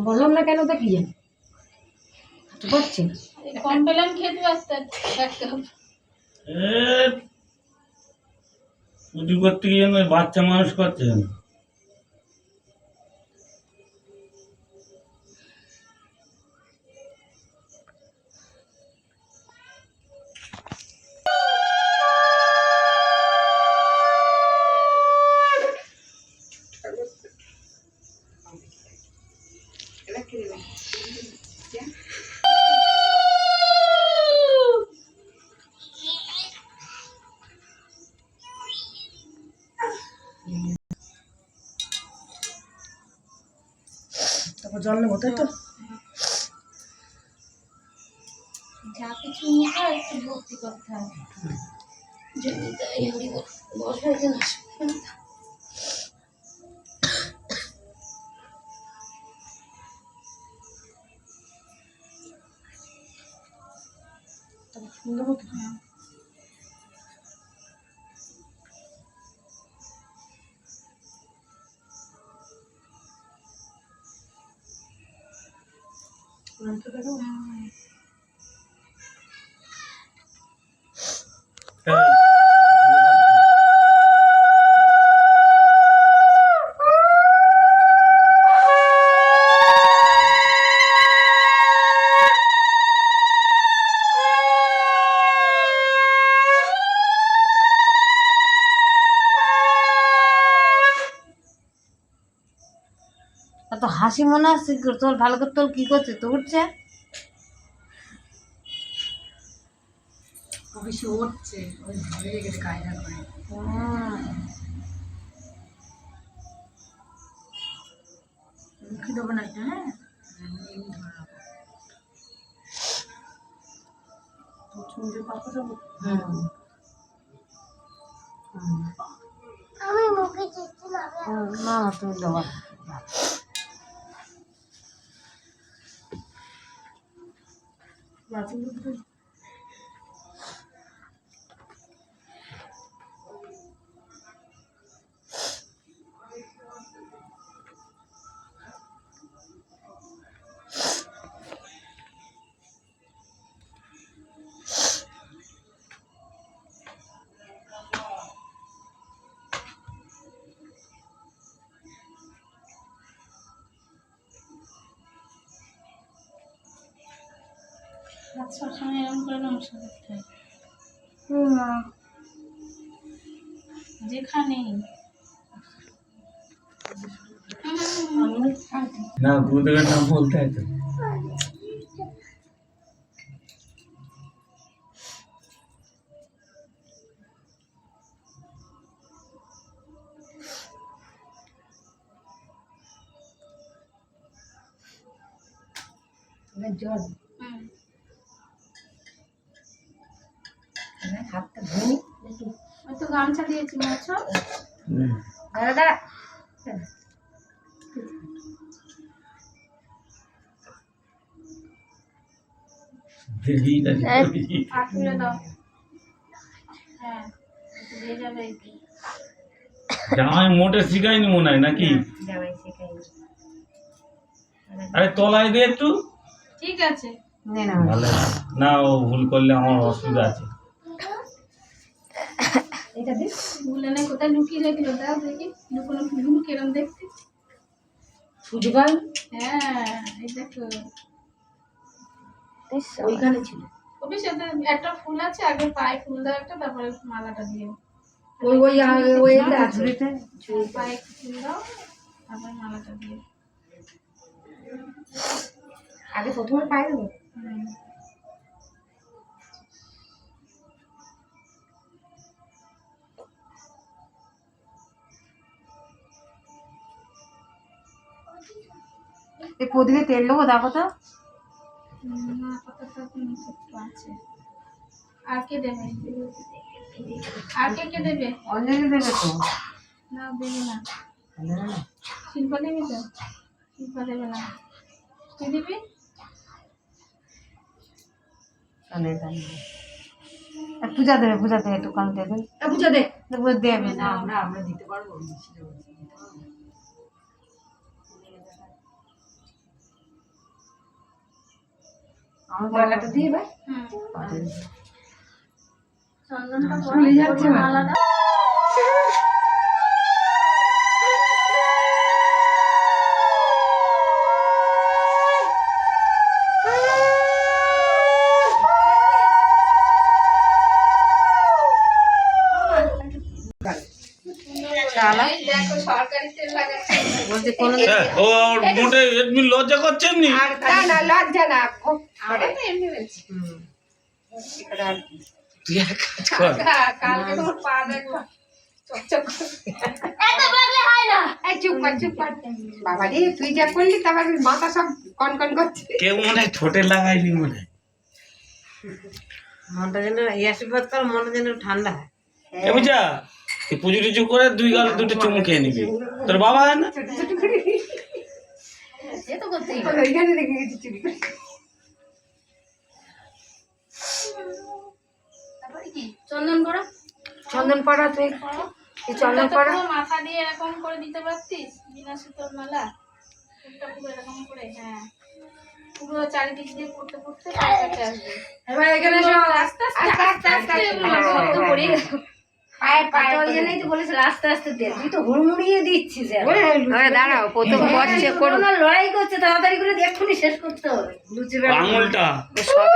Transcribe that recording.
বললাম না কেন তা কি জানি পারছি না কমপ্লেন খেতে আসতে পুজো করতে গিয়ে বাচ্চা মানুষ করছে না তারপর জল নেবো তাই তো যা কিছু নিয়ে একটু ভক্তি করতে হবে যদি তাই বসে এখানে নেবো তো তো হাসি মনে আসছে তোর ভালো করে তোর কি করছে তো উঠছে বেশি উঠছে ওই ধরে গেছে কায়দা করে কি দেবো না এটা হ্যাঁ আমি মুখে চিঠি না তুমি দেওয়া সবসময় এরকম করে নমস্কার করতে হয় যেখানে না গুরুদেবের নাম বলতে হয় তো জল হাতটা ধুই ওই তো গামছা দিয়েছি মাছো দাঁড়া দাঁড়া হাত তুলে দাও হ্যাঁ দিয়ে যাবে জামাই মোটে শিখাইনি মনে হয় নাকি আরে তলায় দিয়ে একটু ঠিক আছে ভালো না ও ভুল করলে আমার অসুবিধা আছে এটা দিস ভুলে না কোথায় লুকিয়ে রেখেছিল দাও দেখি লুকোনো ফুলগুলো কেরম দেখতে সুযোগাল হ্যাঁ এই দেখো ওইখানে ছিল কবি সাথে একটা ফুল আছে আগে পায়ে ফুল দাও একটা তারপরে মালাটা দিও ওই ওই ওই আছে পায়ে ফুল দাও তারপরে মালাটা দিও আগে প্রথমে পায়ে দেবো এই প্রদীপে তেল দেবো দেখো তো না আপাতত একটু আছে আর কে দেবে আর কে দেবে অঞ্জলি দেবে তো না দেবে না শিল্পা দেবে তো শিল্পা দেবে না তুই দিবি চলে তাহলে পূজা দেবে একটু কাল দেবে পূজা দে। দেবে না আমরা দিতে পারবো দিতে পারবো। আমার গলাটা দিয়ে ভাই চন্দনটা চলে যাচ্ছে না। মালাটা দেখো সরকারি তেল লাগাচ্ছে বলছে কোনো ও মোটে এমনি লজ্জা করছেন নি না না লজ্জা না আমরা তো এমনি বলছি তুই এক কাজ কর কালকে তোমার পা দেখো চকচক এত বাগলে হয় না এই চুপ কর বাবা রে তুই যা করলি তারপর মাথা সব কনকন করছে। কেউ মনে হয় ঠোঁটে লাগাইনি মনে হয় মনটা যেন এই আশীর্বাদ কর মনটা যেন ঠান্ডা হয় এ বুঝা তুই পুজো টুজো করে দুই গালে দুটো চুমু খেয়ে নিবি তোর বাবা হয় না ছোট ছোট করে সে তো করতেই ওই ওইখানে রেখে গেছি চুরি করে। তারপরে কি চন্দন করা চন্দন পড়া তুই এই চন্দন পড়া পুরো মাথা দিয়ে এরকম করে দিতে পারতিস বিনা সুতোর মালা ফুলটা পুরো এরকম করে হ্যাঁ পুরো চারিদিক দিয়ে পড়তে পড়তে পায়ে কাছে আসবে এবার এখানে সব আস্তে আস্তে আস্তে আস্তে শব্দ পড়ে গেল পায়ে ওই জন্যই তো বলেছিল আস্তে আস্তে দে তুই তো হুড়মুড়িয়ে দিচ্ছিস এখন। আরে দাঁড়াও প্রথম করছে করোনা লড়াই করছে তাড়াতাড়ি করে এক্ষুনি শেষ করতে হবে লুচি আঙুলটা সব